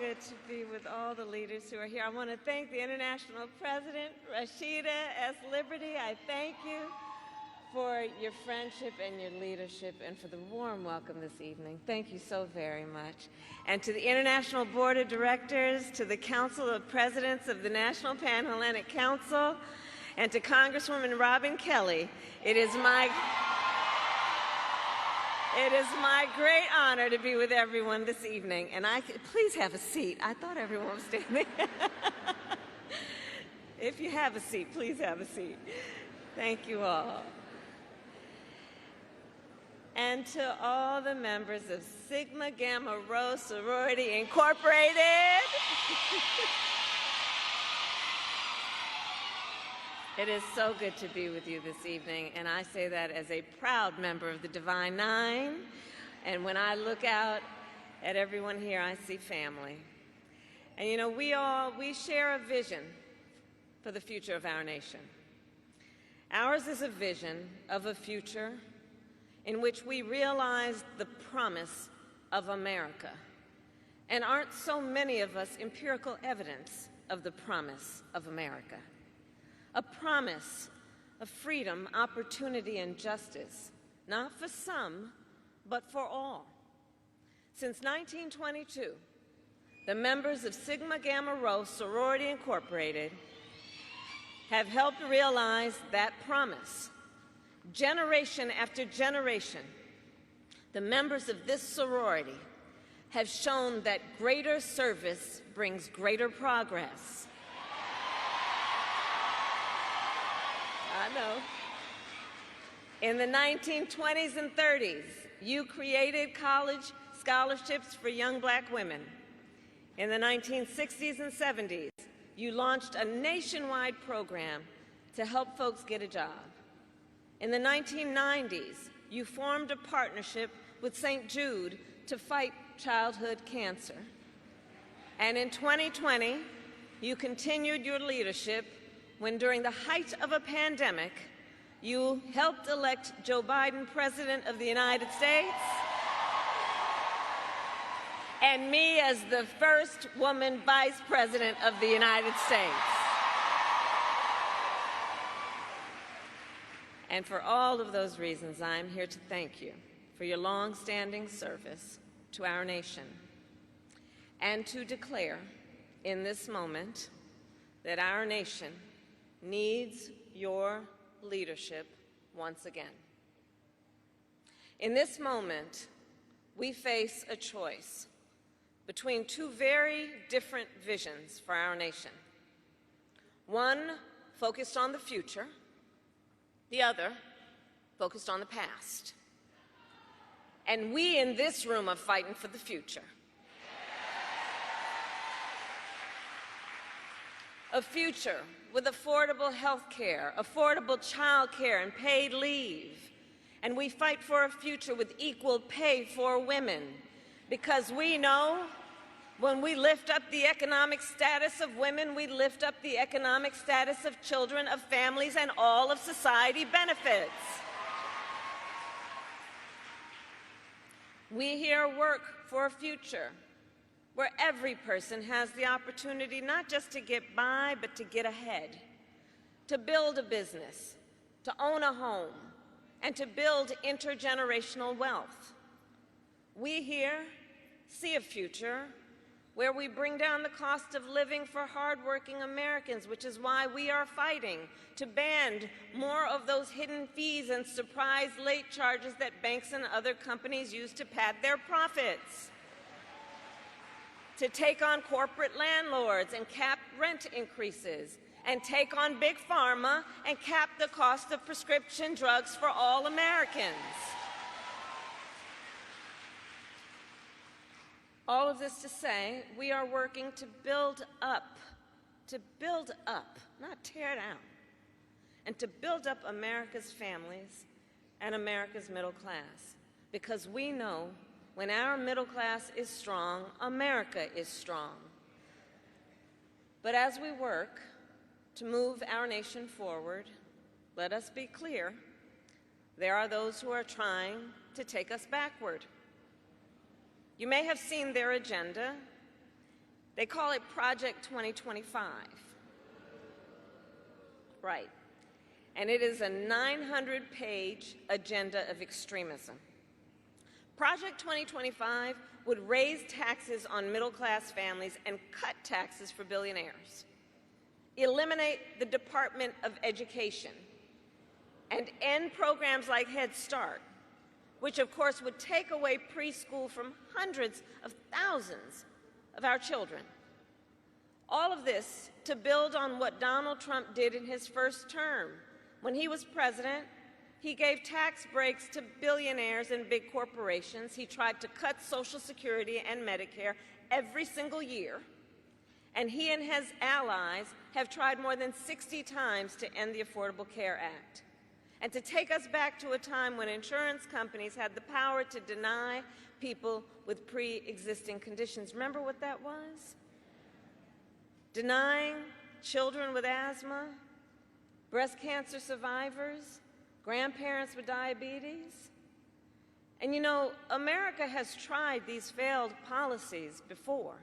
good to be with all the leaders who are here. I want to thank the International President, Rashida S. Liberty. I thank you for your friendship and your leadership and for the warm welcome this evening. Thank you so very much. And to the International Board of Directors, to the Council of Presidents of the National Pan-Hellenic Council, and to Congresswoman Robin Kelly, it is my great honor to be with everyone this evening. And please have a seat. I thought everyone was standing. If you have a seat, please have a seat. Thank you all. And to all the members of Sigma Gamma Rho Sorority Incorporated. It is so good to be with you this evening, and I say that as a proud member of the Divine Nine. And when I look out at everyone here, I see family. And you know, we share a vision for the future of our nation. Ours is a vision of a future in which we realize the promise of America. And aren't so many of us empirical evidence of the promise of America? A promise of freedom, opportunity, and justice, not for some, but for all. Since 1922, the members of Sigma Gamma Rho Sorority Incorporated have helped realize that promise. Generation after generation, the members of this sorority have shown that greater service brings greater progress. I know. In the 1920s and 30s, you created college scholarships for young black women. In the 1960s and 70s, you launched a nationwide program to help folks get a job. In the 1990s, you formed a partnership with St. Jude to fight childhood cancer. And in 2020, you continued your leadership when, during the height of a pandemic, you helped elect Joe Biden President of the United States, and me as the first woman Vice President of the United States. And for all of those reasons, I'm here to thank you for your long-standing service to our nation and to declare in this moment that our nation needs your leadership once again. In this moment, we face a choice between two very different visions for our nation. One focused on the future, the other focused on the past. And we in this room are fighting for the future. A future with affordable health care, affordable child care, and paid leave. And we fight for a future with equal pay for women, because we know when we lift up the economic status of women, we lift up the economic status of children, of families, and all of society benefits. We here work for a future where every person has the opportunity not just to get by, but to get ahead, to build a business, to own a home, and to build intergenerational wealth. We here see a future where we bring down the cost of living for hardworking Americans, which is why we are fighting to ban more of those hidden fees and surprise late charges that banks and other companies use to pad their profits, to take on corporate landlords and cap rent increases, and take on big pharma and cap the cost of prescription drugs for all Americans. All of this to say, we are working to build up, not tear down, and to build up America's families and America's middle class. Because we know when our middle class is strong, America is strong. But as we work to move our nation forward, let us be clear, there are those who are trying to take us backward. You may have seen their agenda, They call it Project 2025. Right. And it is a 900-page agenda of extremism. Project 2025 would raise taxes on middle-class families and cut taxes for billionaires, eliminate the Department of Education, and end programs like Head Start, which of course would take away preschool from hundreds of thousands of our children. All of this to build on what Donald Trump did in his first term. When he was president, he gave tax breaks to billionaires and big corporations. He tried to cut Social Security and Medicare every single year. And he and his allies have tried more than 60 times to end the Affordable Care Act and to take us back to a time when insurance companies had the power to deny people with pre-existing conditions. Remember what that was? Denying children with asthma, breast cancer survivors, grandparents with diabetes. And you know, America has tried these failed policies before,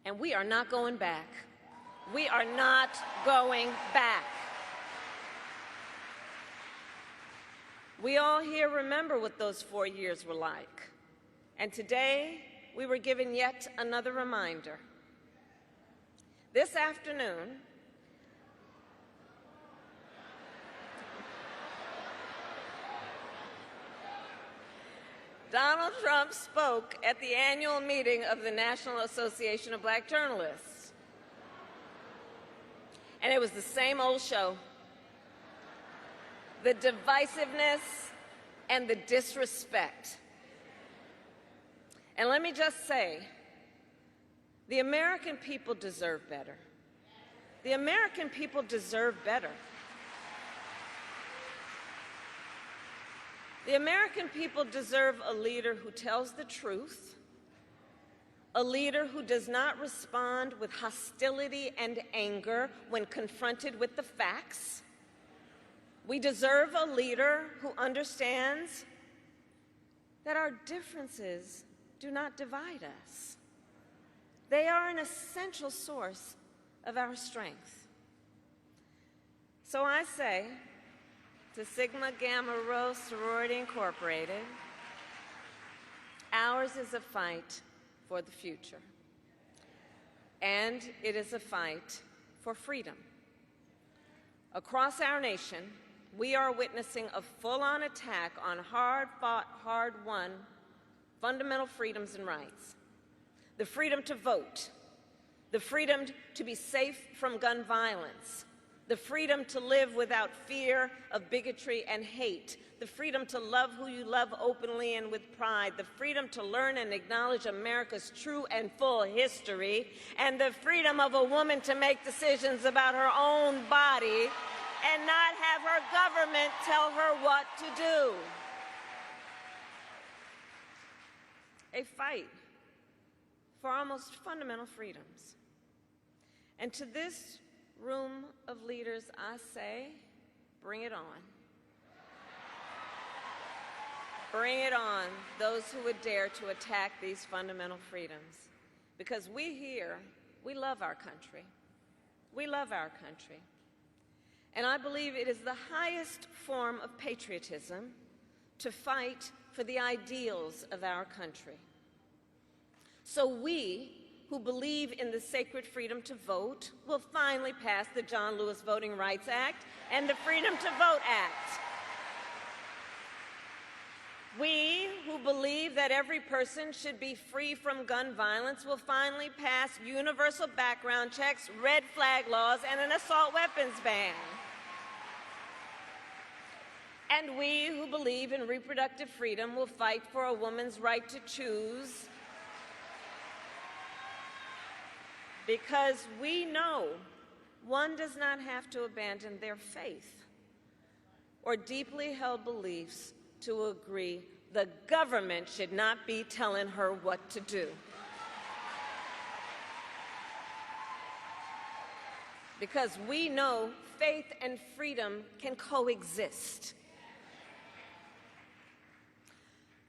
and we are not going back. We are not going back. We all here remember what those 4 years were like. And today, we were given yet another reminder. This afternoon, Donald Trump spoke at the annual meeting of the National Association of Black Journalists. And it was the same old show. The divisiveness and the disrespect. And let me just say, the American people deserve better. The American people deserve better. The American people deserve a leader who tells the truth, a leader who does not respond with hostility and anger when confronted with the facts. We deserve a leader who understands that our differences do not divide us. They are an essential source of our strength. So I say to Sigma Gamma Rho Sorority Incorporated, ours is a fight for the future, and it is a fight for freedom. Across our nation, we are witnessing a full-on attack on hard-fought, hard-won fundamental freedoms and rights. The freedom to vote, the freedom to be safe from gun violence, the freedom to live without fear of bigotry and hate, the freedom to love who you love openly and with pride, the freedom to learn and acknowledge America's true and full history, and the freedom of a woman to make decisions about her own body and not have her government tell her what to do. A fight for our most fundamental freedoms. And to this room of leaders, I say, bring it on. Bring it on, those who would dare to attack these fundamental freedoms. Because we here, we love our country. We love our country. And I believe it is the highest form of patriotism to fight for the ideals of our country. So we, who believe in the sacred freedom to vote, will finally pass the John Lewis Voting Rights Act and the Freedom to Vote Act. We, who believe that every person should be free from gun violence, will finally pass universal background checks, red flag laws, and an assault weapons ban. And we, who believe in reproductive freedom, will fight for a woman's right to choose, because we know one does not have to abandon their faith or deeply held beliefs to agree the government should not be telling her what to do. Because we know faith and freedom can coexist.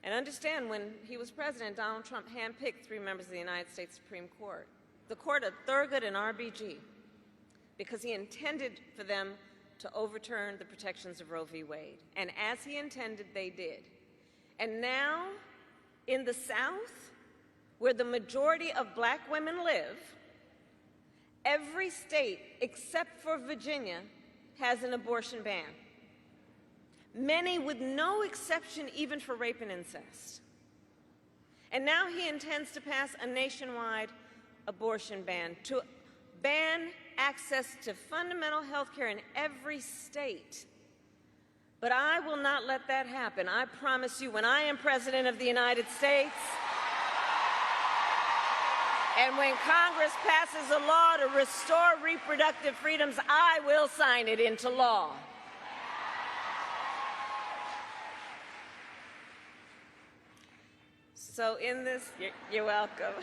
And understand, when he was president, Donald Trump handpicked 3 members of the United States Supreme Court, the court of Thurgood and RBG, because he intended for them to overturn the protections of Roe v. Wade. And as he intended, they did. And now, in the South, where the majority of black women live, every state except for Virginia has an abortion ban. Many with no exception even for rape and incest. And now he intends to pass a nationwide abortion ban, to ban access to fundamental health care in every state. But I will not let that happen. I promise you, when I am President of the United States, and when Congress passes a law to restore reproductive freedoms, I will sign it into law. So in this, you're welcome.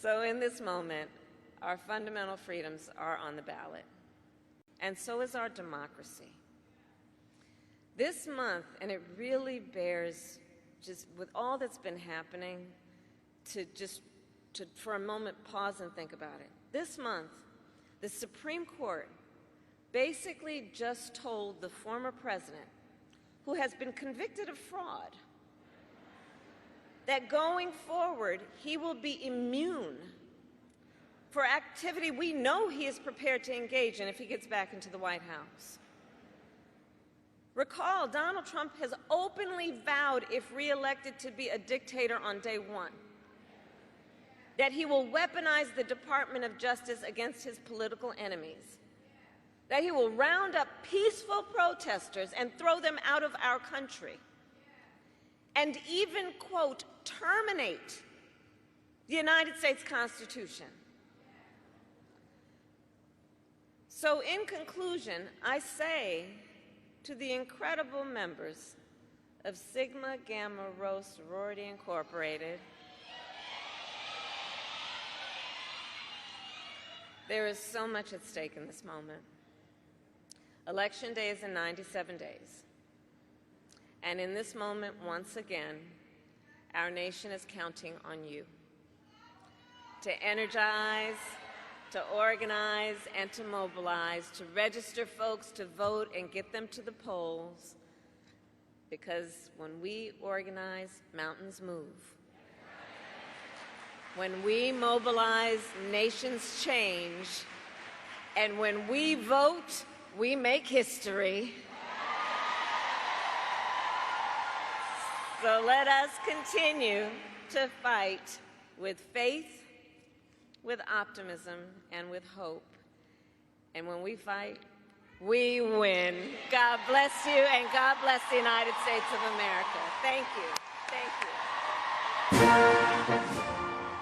So in this moment, our fundamental freedoms are on the ballot, and so is our democracy. This month, and it really bears, just with all that's been happening, to for a moment pause and think about it. This month, the Supreme Court basically just told the former president, who has been convicted of fraud, that going forward, he will be immune for activity we know he is prepared to engage in if he gets back into the White House. Recall, Donald Trump has openly vowed, if reelected, to be a dictator on day one, that he will weaponize the Department of Justice against his political enemies, that he will round up peaceful protesters and throw them out of our country, and even, quote, terminate the United States Constitution. So in conclusion, I say to the incredible members of Sigma Gamma Rho Sorority Incorporated, there is so much at stake in this moment. Election day is in 97 days. And in this moment, once again, our nation is counting on you to energize, to organize, and to mobilize, to register folks to vote and get them to the polls, because when we organize, mountains move. When we mobilize, nations change. And when we vote, we make history. So let us continue to fight with faith, with optimism, and with hope. And when we fight, we win. God bless you, and God bless the United States of America. Thank you. Thank you.